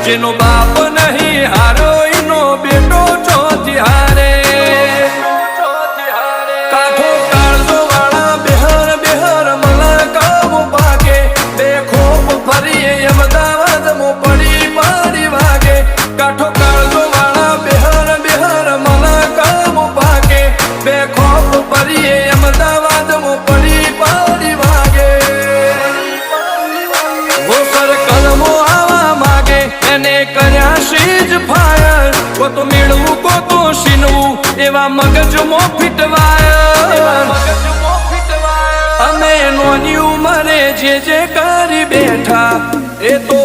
જેનો બાપ નહીં હારો એનો બેટો ચોથી હારે કાઠો કાળજો વાળા બેહર બેહર મલા કામ પાકે બે ખોપ ફરીએ અમદાવાદ મો પડી પાડી વાગે કાઠો કાળજો વાળા બેહર બેહર મલા કામ પાકે બે ખોપ ફરીએ અમદાવાદ મો પડી પાડી વાગે વો સર્કલમો આવા માગે એને કર્યા શીજ ફાયર કો તો મેળવું કો તો શીનવું એવા મગજમાં ફિટવાય અમે નોની ઉંમરે જે કરી બેઠા એ તો